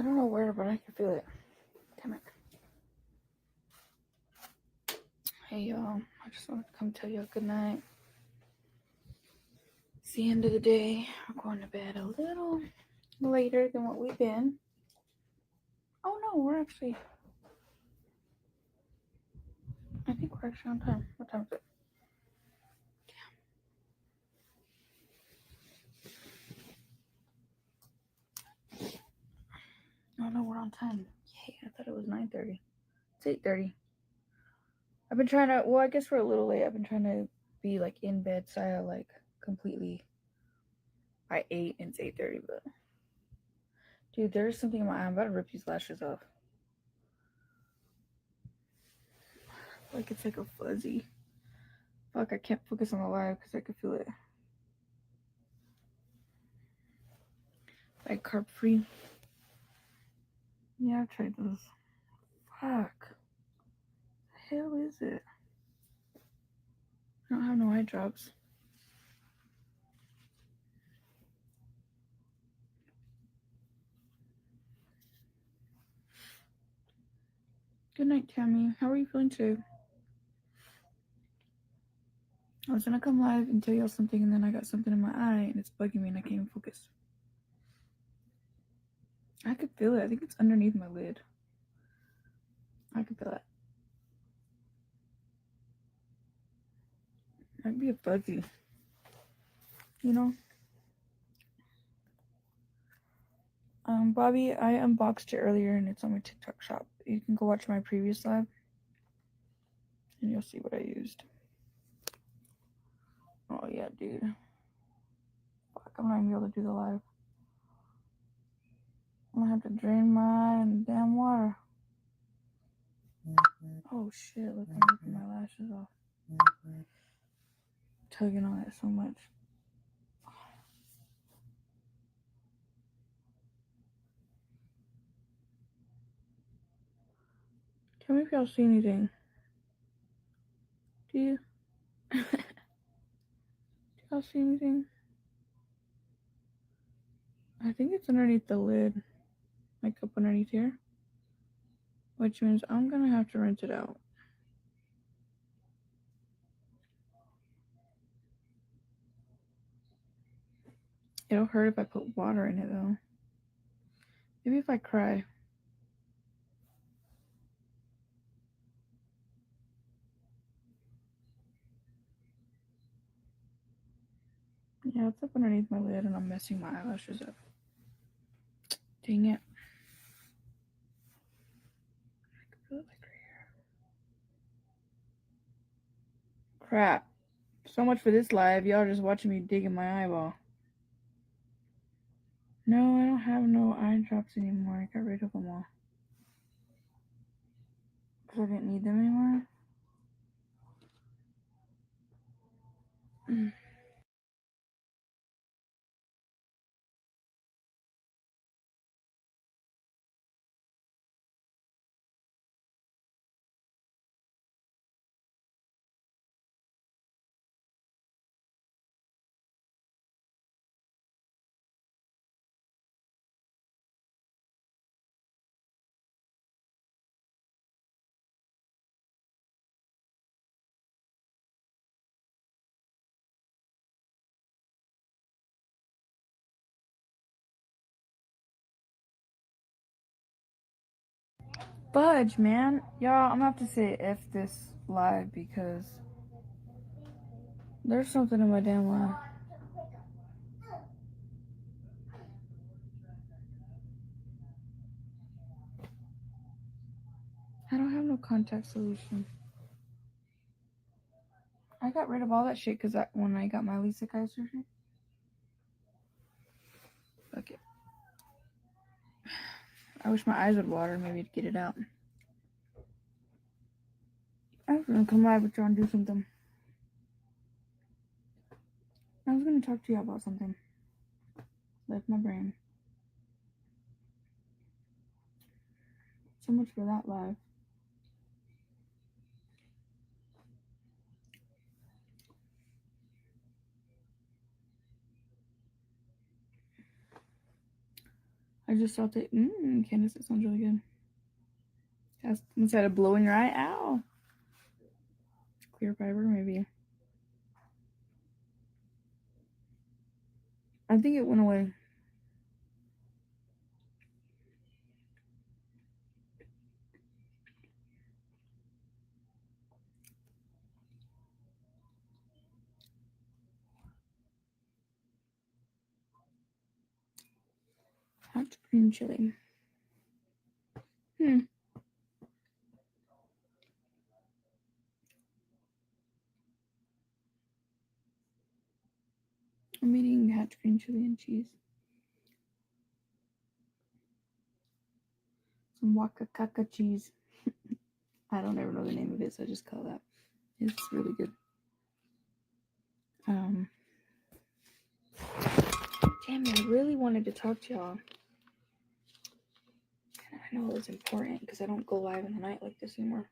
I don't know where, but I can feel it. Damn it. Hey, y'all. I just wanted to come tell you good night. It's the end of the day. We're going to bed a little later than what we've been. Oh, no, we're actually... I think we're actually on time. What time is it? Oh, no, we're on time. Yay, I thought it was 9:30. It's 8:30. I've been trying to... Well, I guess we're a little late. I've been trying to be, like, in bed so I, like, completely by 8 and it's 8:30, but... Dude, there's something in my eye. I'm about to rip these lashes off. Like, it's like a fuzzy. Fuck, I can't focus on the live because I could feel it. Like carb free. Yeah, I've tried those. Fuck. The hell is it? I don't have no eye drops. Good night, Tammy. How are you feeling today? I was gonna come live and tell y'all something, and then I got something in my eye, and it's bugging me, and I can't even focus. I could feel it. I think it's underneath my lid. I could feel it. Might be a fuzzy. You know? Bobby, I unboxed it earlier, and it's on my TikTok shop. You can go watch my previous live, and you'll see what I used. Oh, yeah, dude. Fuck, I'm not even able to do the live. I'm gonna have to drain my eye in damn water. Oh shit, look, I'm ripping my lashes off. Tugging on it so much. Tell me if y'all see anything. Do you? Do y'all see anything? I think it's underneath the lid. Like up underneath here. Which means I'm gonna have to rinse it out. It'll hurt if I put water in it though. Maybe if I cry. Yeah, it's up underneath my lid and I'm messing my eyelashes up. Dang it. I can feel it like right here. Crap. So much for this live. Y'all just watching me dig in my eyeball. No, I don't have no eye drops anymore. I got rid of them all. Because I didn't need them anymore. Fudge, man. Y'all, I'm gonna have to say F this live because there's something in my damn eye. I don't have no contact solution. I got rid of all that shit because when I got my LASIK eye surgery. Fuck it. I wish my eyes would water maybe to get it out. I was gonna come live with y'all and do something. I was gonna talk to you about something. Left my brain. So much for that live. I just felt it. Candace, it sounds really good. Instead of blowing your eye, ow. Clear fiber, maybe. I think it went away. Hot green chili. I'm eating hot green chili and cheese. Some Wakakaka cheese. I don't ever know the name of it, so I just call that. It's really good. Damn, I really wanted to talk to y'all. I know it's important because I don't go live in the night like this anymore.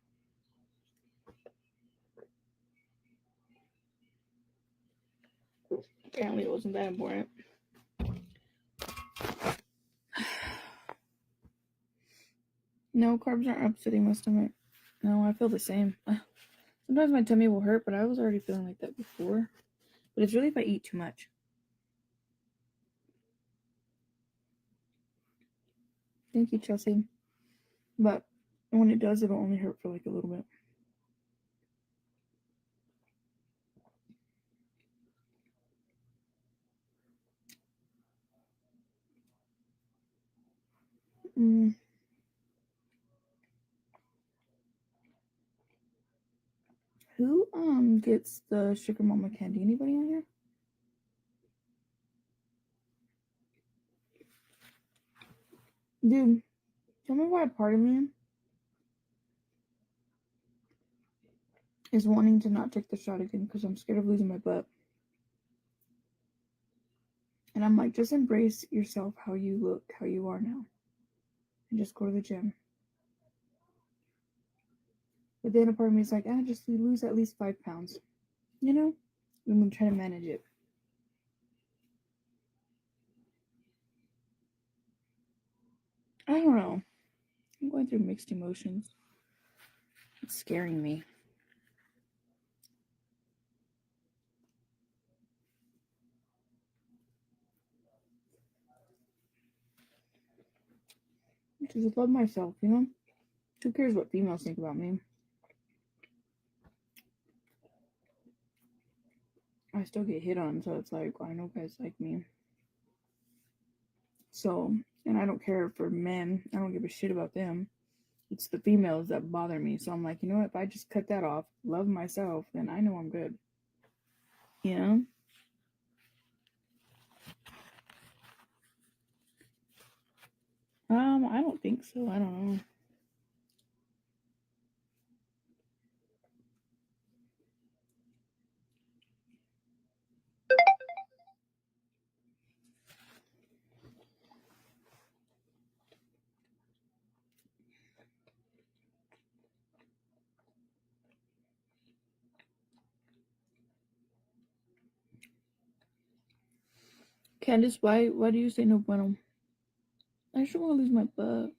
Apparently it wasn't that important. No, carbs aren't upsetting my stomach. No, I feel the same. Sometimes my tummy will hurt, but I was already feeling like that before. But it's really if I eat too much. Thank you, Chelsea. But when it does, it'll only hurt for like a little bit. Who gets the Sugar Mama candy? Anybody on here? Dude, tell me why part of me is wanting to not take the shot again because I'm scared of losing my butt. And I'm like, just embrace yourself how you look, how you are now. And just go to the gym. But then a part of me is like, just lose at least 5 pounds. You know? And I'm trying to manage it. I don't know. I'm going through mixed emotions. It's scaring me. I just love myself, you know? Who cares what females think about me? I still get hit on, so it's like, I know guys like me. So, and I don't care for men. I don't give a shit about them. It's the females that bother me. So I'm like, you know what? If I just cut that off, love myself, then I know I'm good. You know? I don't think so. I don't know. Candace, why do you say no bueno? I just want to lose my butt.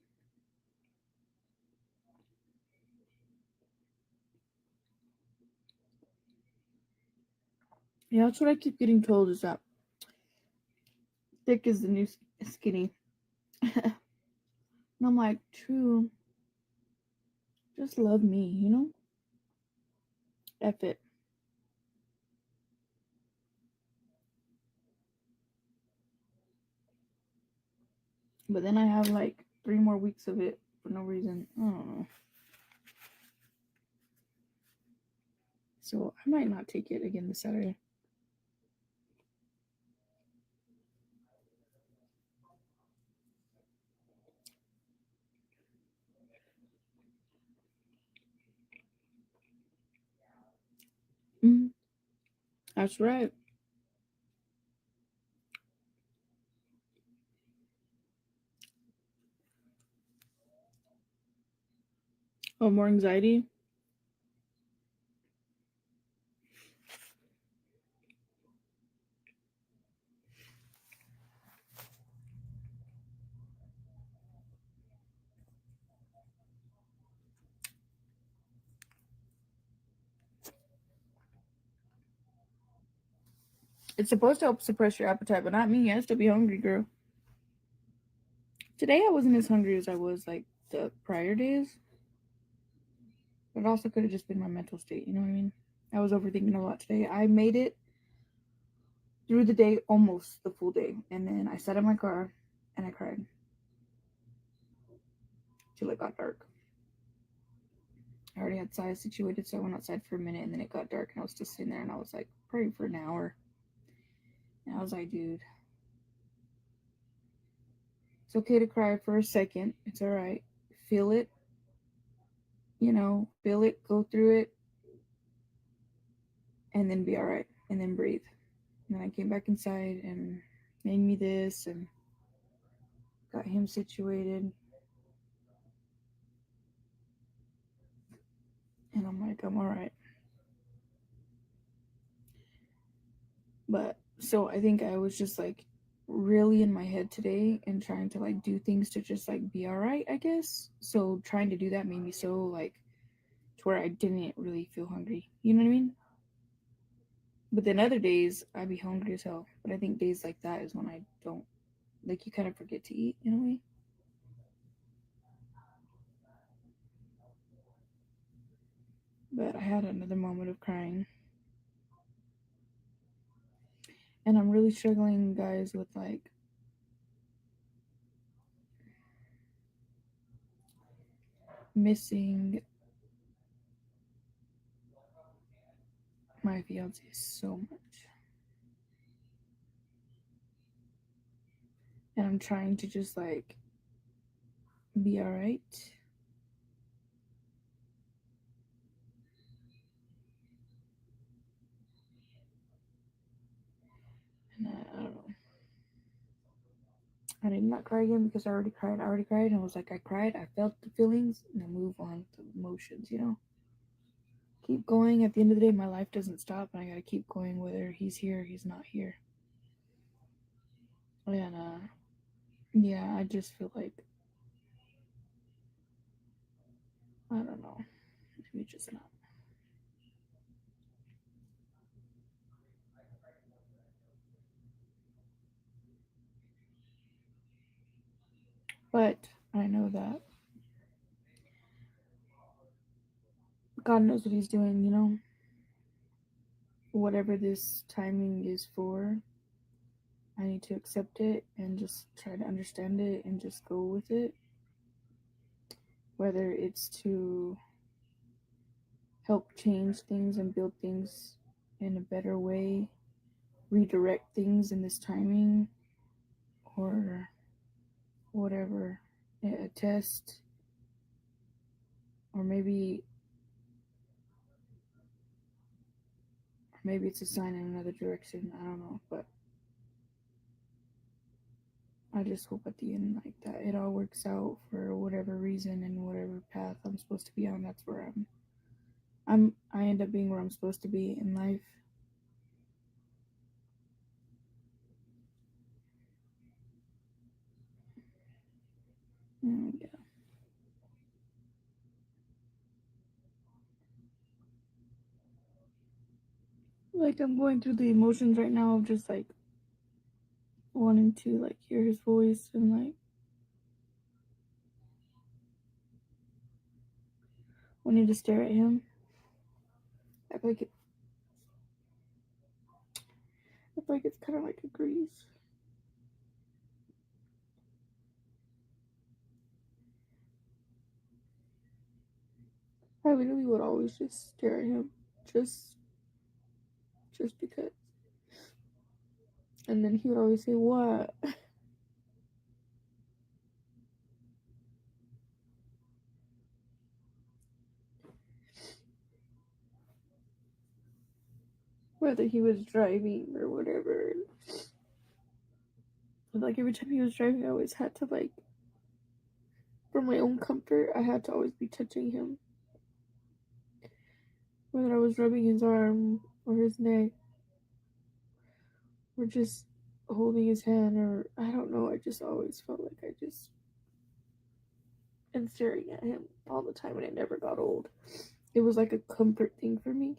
Yeah, that's what I keep getting told is that thick is the new skinny. And I'm like, true. Just love me, you know? F it. But then I have like 3 more weeks of it for no reason. I don't know. So I might not take it again this Saturday. Mm-hmm. That's right. Oh, more anxiety? It's supposed to help suppress your appetite, but not me. I still be hungry, girl. Today I wasn't as hungry as I was like the prior days. But it also could have just been my mental state, you know what I mean? I was overthinking a lot today. I made it through the day, almost the full day. And then I sat in my car and I cried till it got dark. I already had Saya situated, so I went outside for a minute and then it got dark and I was just sitting there and I was like praying for an hour. And I was like, dude, it's okay to cry for a second. It's all right. Feel it, feel it, go through it, and then be all right. And then breathe. And then I came back inside and made me this and got him situated. And I'm like, I'm all right. But so I think I was just like really in my head today and trying to like do things to just like be all right, I guess. So trying to do that made me so like to where I didn't really feel hungry. You know what I mean? But then other days I'd be hungry as hell. But I think days like that is when I don't, like, you kind of forget to eat in a way. But I had another moment of crying. And I'm really struggling, guys, with like missing my fiance so much. And I'm trying to just like be all right. And I don't know. I did not cry again because I already cried. And I was like, I cried. I felt the feelings. And I move on to emotions. Keep going. At the end of the day, my life doesn't stop. And I got to keep going whether he's here or he's not here. And yeah, I just feel like, I don't know. Maybe just not. But I know that God knows what he's doing. Whatever this timing is for, I need to accept it and just try to understand it and just go with it. Whether it's to help change things and build things in a better way, redirect things in this timing, or whatever, a test, or maybe it's a sign in another direction. I don't know, but I just hope at the end like that it all works out for whatever reason and whatever path I'm supposed to be on. That's where I end up being where I'm supposed to be in life. Yeah. Like, I'm going through the emotions right now of just like wanting to like hear his voice and like wanting to stare at him. I feel like it's kind of like a grease. I literally would always just stare at him, just because. And then he would always say, "What?" Whether he was driving or whatever. And like every time he was driving, I always had to like, for my own comfort, I had to always be touching him. Whether I was rubbing his arm or his neck or just holding his hand, or I don't know, I just always felt like I just and staring at him all the time, and it never got old. It was like a comfort thing for me.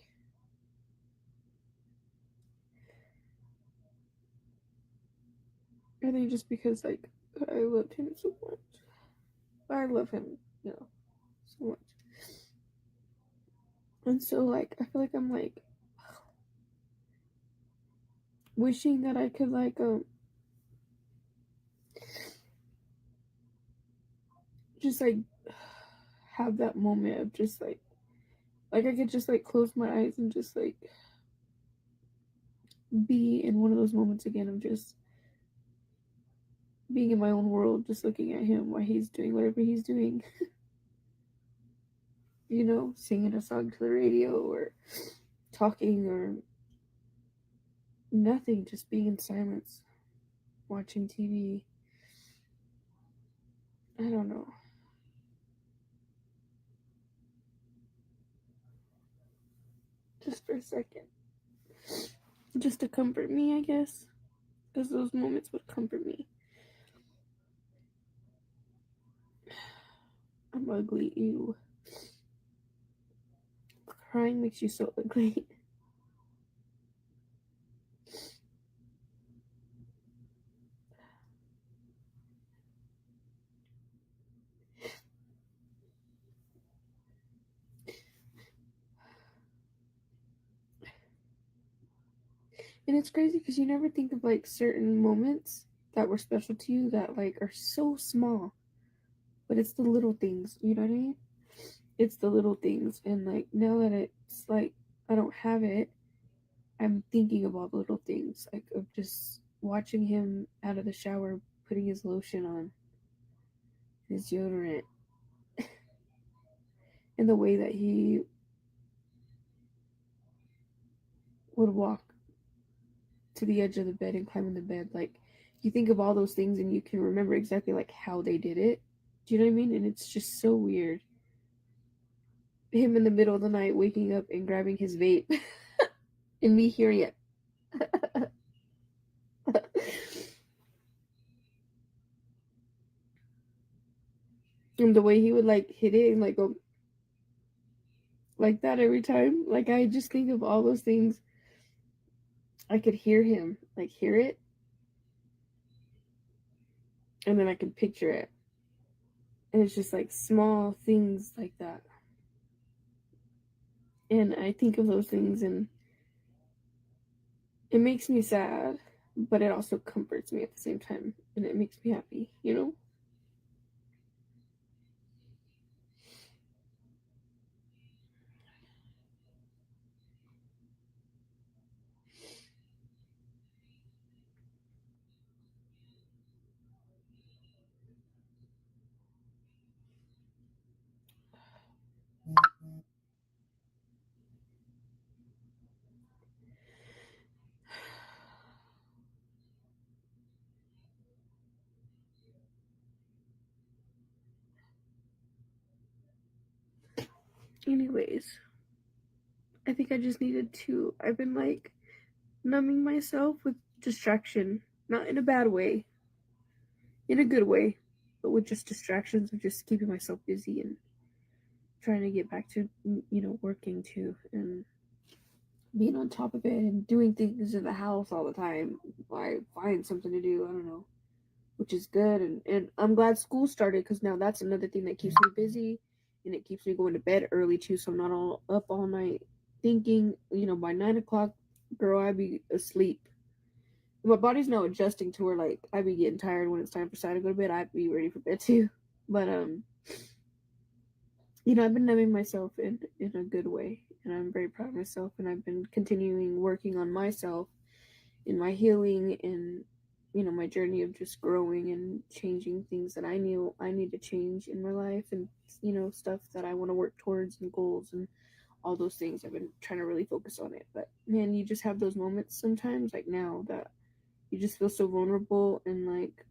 I think just because like I loved him so much. I love him, so much. And so like I feel like I'm like wishing that I could like just like have that moment of just like I could just like close my eyes and just like be in one of those moments again of just being in my own world, just looking at him while he's doing whatever he's doing, singing a song to the radio or talking or nothing, just being in silence, watching TV. I don't know. Just for a second. Just to comfort me, I guess. Because those moments would comfort me. I'm ugly, ew. Crying makes you so ugly. And it's crazy because you never think of like certain moments that were special to you that like are so small. But it's the little things, you know what I mean? It's the little things. And like now that it's like I don't have it, I'm thinking of all the little things. Like of just watching him out of the shower, putting his lotion on, his deodorant, and the way that he would walk to the edge of the bed and climb in the bed. Like you think of all those things and you can remember exactly like how they did it. Do you know what I mean? And it's just so weird. Him in the middle of the night waking up and grabbing his vape and me hearing it. And the way he would like hit it and like go like that every time. Like I just think of all those things. I could hear him, like hear it, and then I can picture it. And it's just like small things like that. And I think of those things and it makes me sad, but it also comforts me at the same time. And it makes me happy. Anyways, I think I just needed to. I've been like numbing myself with distraction, not in a bad way, in a good way, but with just distractions of just keeping myself busy and trying to get back to working too and being on top of it and doing things in the house all the time. I find something to do. I don't know, which is good. And I'm glad school started because now that's another thing that keeps me busy and it keeps me going to bed early too. So I'm not all up all night thinking. By 9 o'clock, girl, I'd be asleep. My body's now adjusting to where like I be getting tired when it's time for Sai to go to bed. I'd be ready for bed too. But I've been numbing myself in a good way, and I'm very proud of myself. And I've been continuing working on myself in my healing and my journey of just growing and changing things that I knew I need to change in my life, and stuff that I want to work towards and goals and all those things. I've been trying to really focus on it, but man, you just have those moments sometimes, like now, that you just feel so vulnerable and like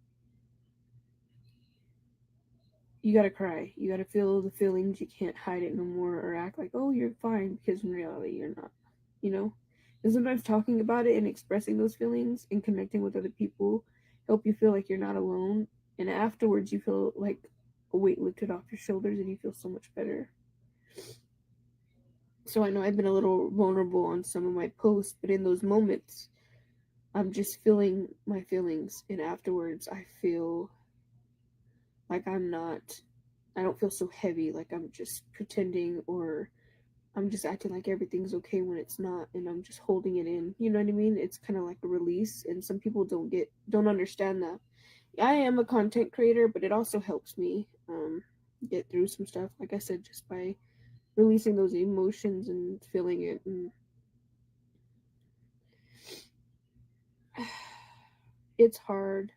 you gotta cry. You gotta feel the feelings. You can't hide it no more or act like, oh, you're fine, because in reality, you're not, you know? And sometimes talking about it and expressing those feelings and connecting with other people help you feel like you're not alone. And afterwards, you feel like a weight lifted off your shoulders and you feel so much better. So I know I've been a little vulnerable on some of my posts, but in those moments, I'm just feeling my feelings, and afterwards I feel like I don't feel so heavy, like I'm just pretending, or I'm just acting like everything's okay when it's not, and I'm just holding it in. You know what I mean? It's kind of like a release, and some people don't understand that. I am a content creator, but it also helps me get through some stuff. Like I said, just by releasing those emotions and feeling it, and it's hard,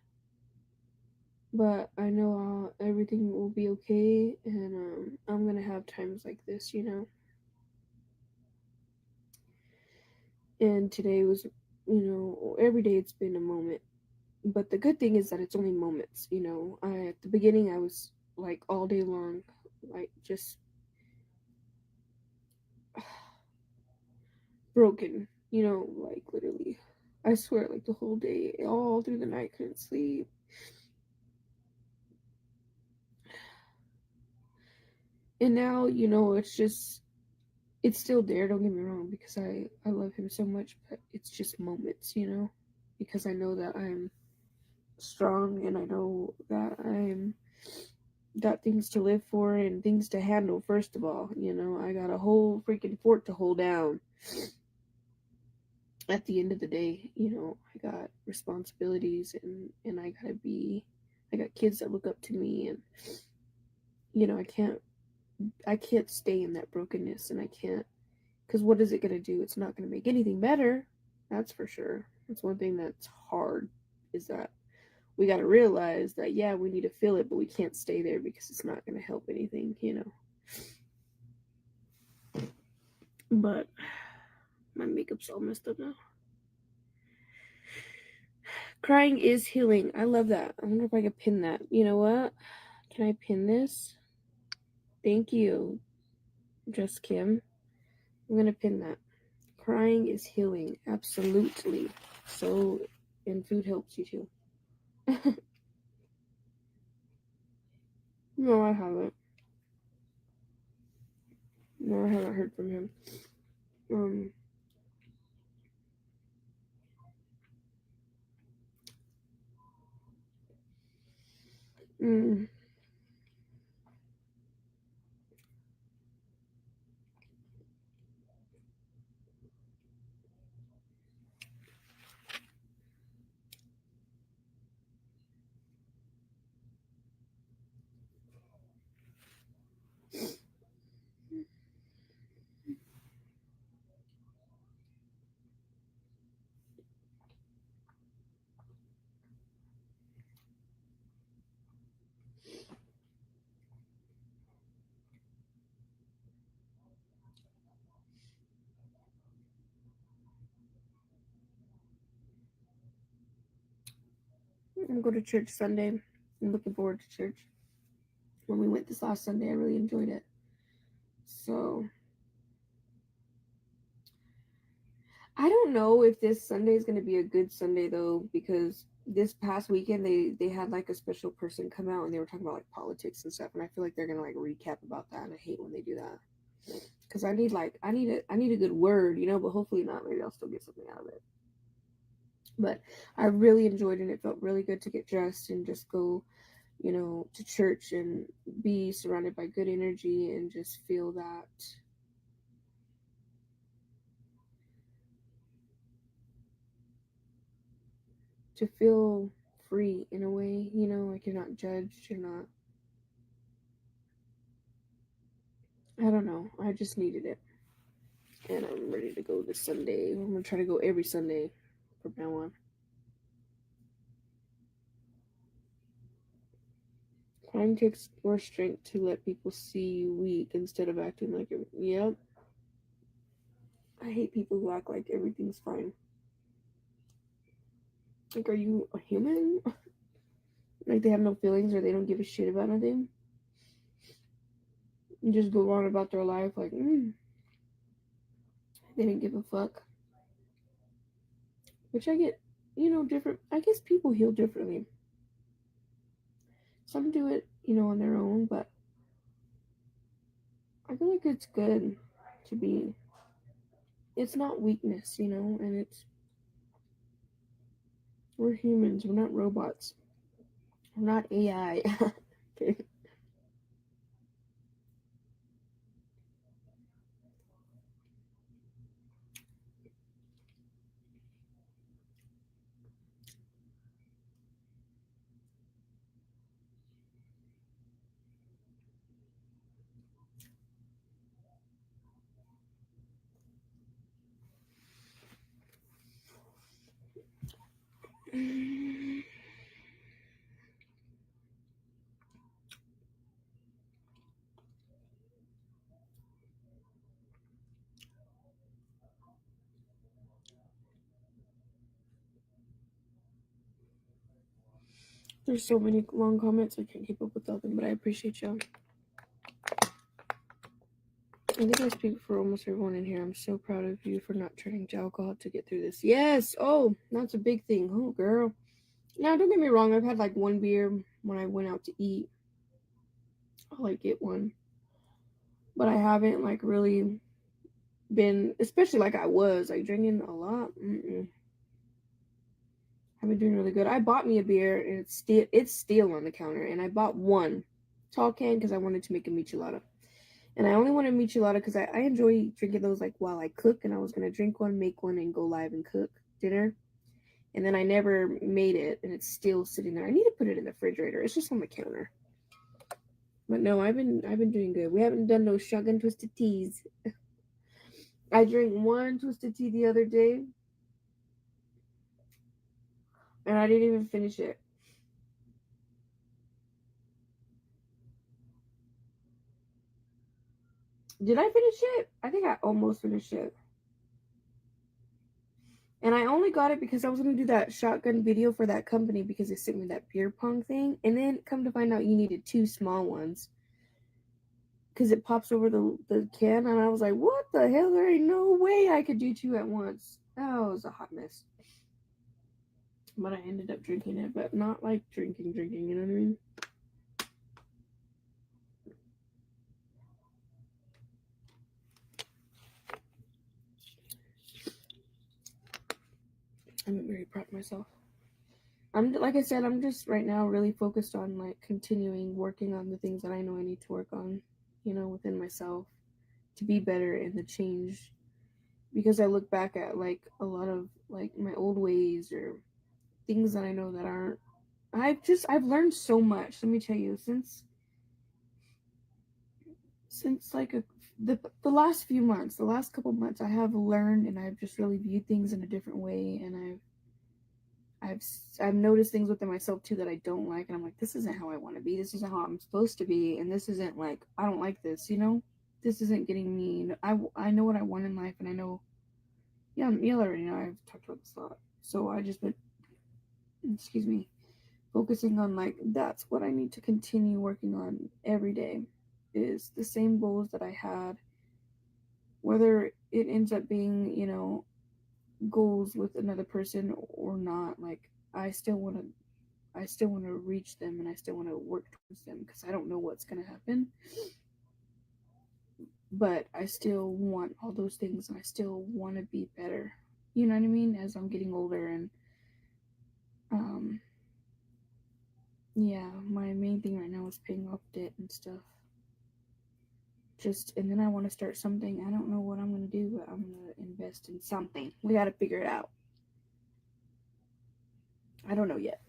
but I know everything will be okay, and I'm gonna have times like this, you know. And today was, you know, every day it's been a moment. But the good thing is that it's only moments, you know. At the beginning I was like all day long, like just broken, you know, like literally. I swear, like the whole day, all through the night, couldn't sleep. And now, you know, it's still there, don't get me wrong, because I love him so much, but it's just moments, you know, because I know that I'm strong, and I know that I'm got things to live for and things to handle. First of all, you know, I got a whole freaking fort to hold down. At the end of the day, you know, I got responsibilities, and I got kids that look up to me, and you know, I can't stay in that brokenness, and I can't, because what is it going to do? It's not going to make anything better. That's for sure. That's one thing that's hard, is that we got to realize that, yeah, we need to feel it, but we can't stay there because it's not going to help anything, you know. But my makeup's all messed up now. Crying is healing. I love that. I wonder if I could pin that. You know what? Can I pin this? Thank you, Just Kim. I'm gonna pin that. Crying is healing. Absolutely. So, and food helps you too. No, I haven't. No, I haven't heard from him. Um, mm, I'm gonna go to church Sunday. I'm looking forward to church. When we went this last Sunday, I really enjoyed it. So, I don't know if this Sunday is going to be a good Sunday though, because this past weekend they had like a special person come out, and they were talking about like politics and stuff, and I feel like they're gonna like recap about that, and I hate when they do that, because I need a good word, you know, but hopefully not. Maybe I'll still get something out of it. But I really enjoyed it. And it felt really good to get dressed and just go, you know, to church and be surrounded by good energy and just feel that, to feel free in a way, you know, like you're not judged, you're not, I don't know. I just needed it. And I'm ready to go this Sunday. I'm going to try to go every Sunday from now on. Crime takes more strength to let people see you weak instead of acting like it. Yep. I hate people who act like everything's fine. Like, are you a human? Like, they have no feelings or they don't give a shit about anything? And just go on about their life like, they didn't give a fuck. Which I get, you know, different. I guess people heal differently. Some do it, you know, on their own, but I feel like it's good to be, it's not weakness, you know, and We're humans. We're not robots. We're not AI. Okay. There's so many long comments. I can't keep up with all them, but I appreciate y'all. I think I speak for almost everyone in here. I'm so proud of you for not turning to alcohol to get through this. Yes. Oh, that's a big thing. Oh, girl. Now, don't get me wrong. I've had like one beer when I went out to eat. I'll like get one. But I haven't like really been, especially like I was, like drinking a lot. I've been doing really good. I bought me a beer and it's still on the counter. And I bought one tall can because I wanted to make a michelada. And I only wanted michelada because I enjoy drinking those like while I cook. And I was going to drink one, make one, and go live and cook dinner. And then I never made it, and it's still sitting there. I need to put it in the refrigerator. It's just on the counter. But no, I've been doing good. We haven't done no shotgun twisted teas. I drank one twisted tea the other day, and I didn't even finish it. Did I finish it? I think I almost finished it. And I only got it because I was going to do that shotgun video for that company because they sent me that beer pong thing. And then come to find out you needed two small ones because it pops over the can. And I was like, what the hell? There ain't no way I could do two at once. Oh, it was a hot mess. But I ended up drinking it, but not like drinking, you know what I mean? I'm very proud of myself. I'm like I said, I'm just right now really focused on like continuing working on the things that I know I need to work on, within myself to be better and to change. Because I look back at like a lot of like my old ways or things that I know that aren't. I've learned so much. Let me tell you, since like the last few months, the last couple months, I have learned and I've just really viewed things in a different way, and I've noticed things within myself too that I don't like, and I'm like, this isn't how I want to be. This isn't how I'm supposed to be, and this isn't like I don't like this. This isn't getting me. I know what I want in life, and I know. Yeah, you already know. I've talked about this a lot, so I just been, excuse me, focusing on like that's what I need to continue working on every day. Is the same goals that I had, whether it ends up being goals with another person or not. Like I still want to reach them, and I still want to work towards them because I don't know what's going to happen. But I still want all those things, and I still want to be better. You know what I mean? As I'm getting older, and um, yeah, my main thing right now is paying off debt and stuff. And then I want to start something. I don't know what I'm going to do, but I'm going to invest in something. We got to figure it out. I don't know yet.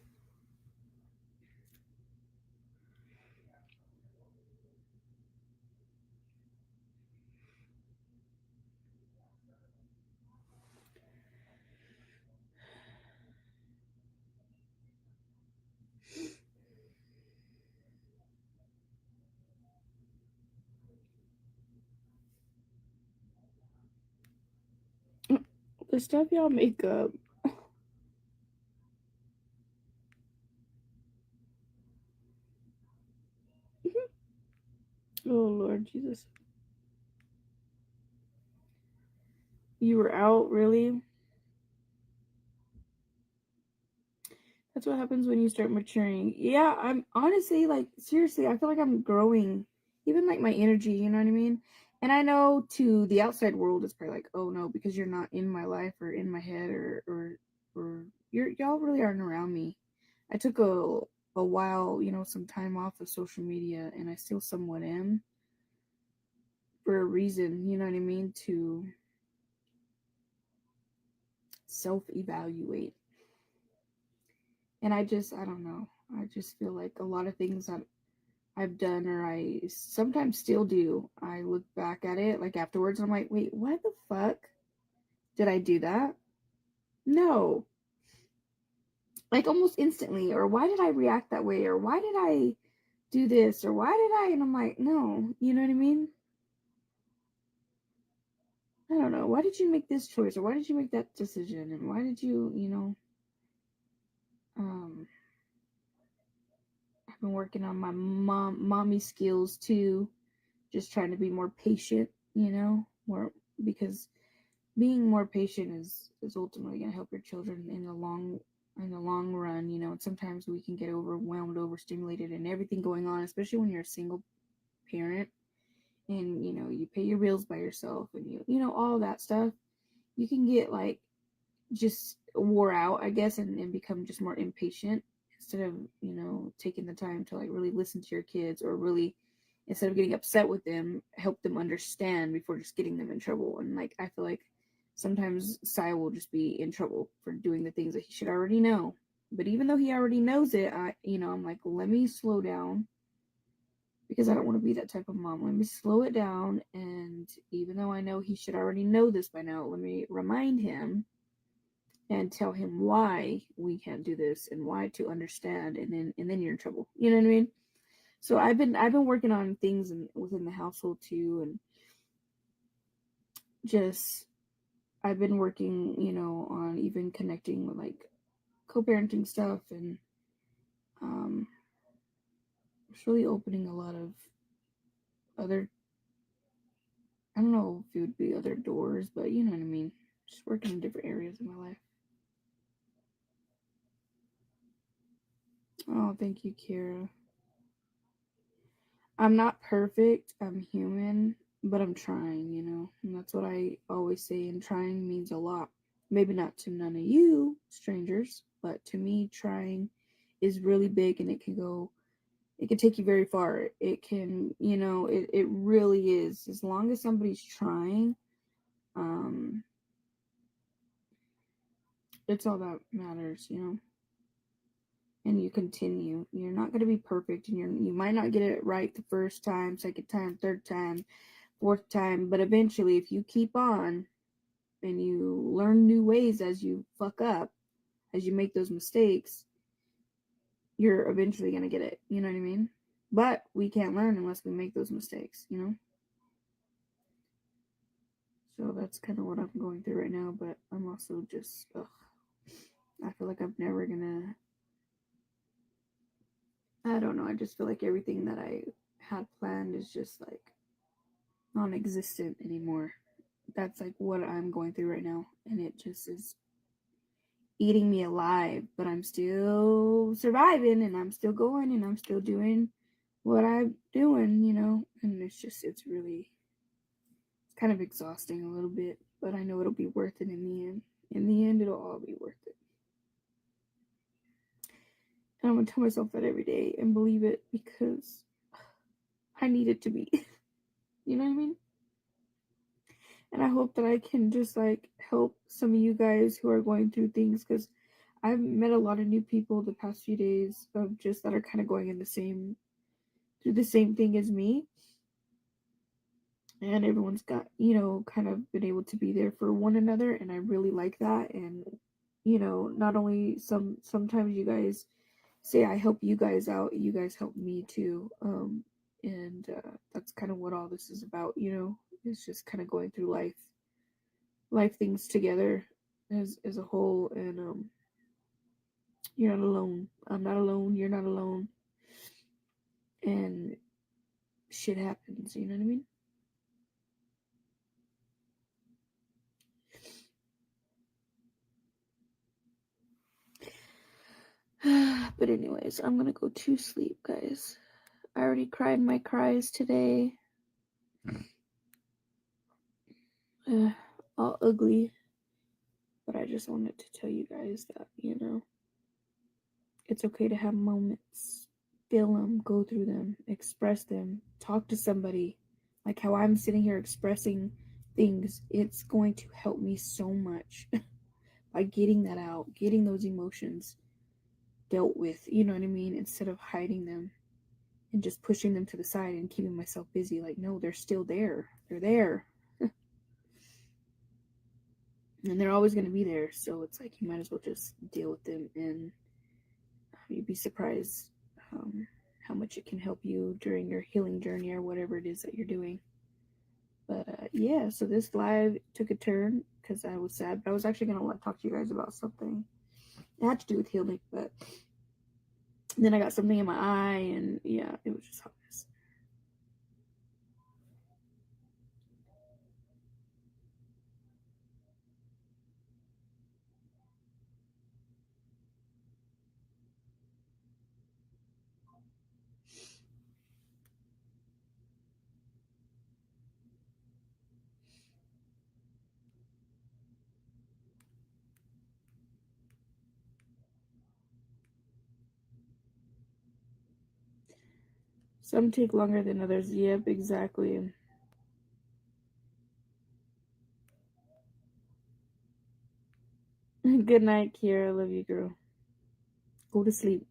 The stuff y'all make up. Oh, Lord Jesus. You were out, really? That's what happens when you start maturing. Yeah, I'm honestly like seriously, I feel like I'm growing. Even like my energy, you know what I mean? And I know to the outside world it's probably like, oh no, because you're not in my life or in my head or y'all really aren't around me. I took a while, some time off of social media, and I still somewhat am for a reason, you know what I mean, to self-evaluate. And I don't know. I just feel like a lot of things that I've done or I sometimes still do, I look back at it like afterwards and I'm like, wait, why the fuck did I do that? No. Like almost instantly. Or why did I react that way? Or why did I do this? Or why did I? And I'm like, no. You know what I mean? I don't know. Why did you make this choice? Or why did you make that decision? And why did you, I've been working on my mommy skills too. Just trying to be more patient, more because being more patient is ultimately going to help your children in the long run, and sometimes we can get overwhelmed, overstimulated, and everything going on, especially when you're a single parent and you pay your bills by yourself and all that stuff. You can get like just wore out, I guess, and become just more impatient instead of taking the time to like really listen to your kids, or really, instead of getting upset with them, help them understand before just getting them in trouble. And like I feel like sometimes Sai will just be in trouble for doing the things that he should already know. But even though he already knows it, I'm like, let me slow down, because I don't want to be that type of mom. Let me slow it down, and even though I know he should already know this by now, let me remind him and tell him why we can't do this and why to understand, and then you're in trouble. You know what I mean? So I've been working on things within the household too, and just I've been working, on even connecting with like co-parenting stuff, and it's really opening a lot of other, I don't know if it would be other doors, but you know what I mean. Just working in different areas of my life. Oh, thank you, Kira. I'm not perfect. I'm human, but I'm trying, and that's what I always say. And trying means a lot. Maybe not to none of you strangers, but to me, trying is really big, and it can take you very far. It can, it really is. As long as somebody's trying, it's all that matters, and you continue. You're not going to be perfect, and you might not get it right the first time, second time, third time, fourth time, but eventually, if you keep on and you learn new ways as you fuck up, as you make those mistakes, you're eventually going to get it. You know what I mean? But we can't learn unless we make those mistakes, So that's kind of what I'm going through right now, but I'm also just, I feel like I'm never gonna, I don't know, I just feel like everything that I had planned is just like non-existent anymore. That's like what I'm going through right now, and it just is eating me alive, but I'm still surviving, and I'm still going, and I'm still doing what I'm doing, and it's really, it's kind of exhausting a little bit, but I know it'll be worth it in the end. In the end, it'll all be worth it. And I'm gonna tell myself that every day and believe it, because I need it to be. You know what I mean? And I hope that I can just like help some of you guys who are going through things, because I've met a lot of new people the past few days of just that are kind of going in through the same thing as me. And everyone's got, kind of been able to be there for one another, and I really like that. And not only sometimes you guys say I help you guys out, you guys help me too. And that's kind of what all this is about, it's just kind of going through life things together as a whole. And you're not alone, I'm not alone, you're not alone, and shit happens, you know what I mean? But anyways, I'm gonna go to sleep, guys. I already cried my cries today. All ugly. But I just wanted to tell you guys that, it's okay to have moments. Feel them, go through them, express them, talk to somebody. Like how I'm sitting here expressing things, it's going to help me so much by getting that out, getting those emotions dealt with, you know what I mean? Instead of hiding them and just pushing them to the side and keeping myself busy. Like, no, they're still there. They're there. And they're always going to be there. So it's like you might as well just deal with them, and you'd be surprised how much it can help you during your healing journey or whatever it is that you're doing. But yeah, so this live took a turn because I was sad, but I was actually going to talk to you guys about something. It had to do with healing, but then I got something in my eye, and yeah, it was just hot mess. Some take longer than others. Yep, exactly. Good night, Kiera. Love you, girl. Go to sleep.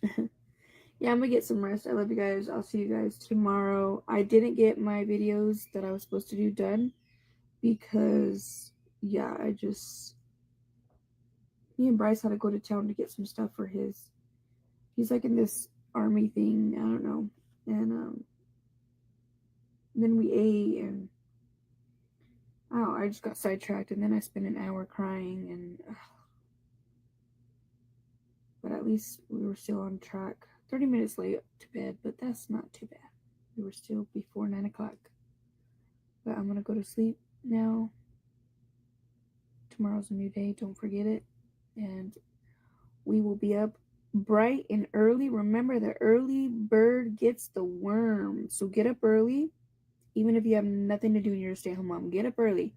Yeah, I'm gonna get some rest. I love you guys. I'll see you guys tomorrow. I didn't get my videos that I was supposed to do done because, yeah, me and Bryce had to go to town to get some stuff for he's like in this army thing. I don't know. And then we ate, and oh, I just got sidetracked, and then I spent an hour crying, and but at least we were still on track. 30 minutes late to bed, but that's not too bad. We were still before 9 o'clock. But I'm going to go to sleep now. Tomorrow's a new day. Don't forget it. And we will be up bright and early. Remember, the early bird gets the worm. So get up early. Even if you have nothing to do and you're a stay-at-home mom, get up early.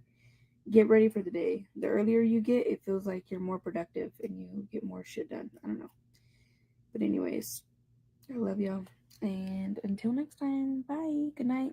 Get ready for the day. The earlier you get, it feels like you're more productive and you get more shit done. I don't know. But anyways, I love y'all. And until next time, bye. Good night.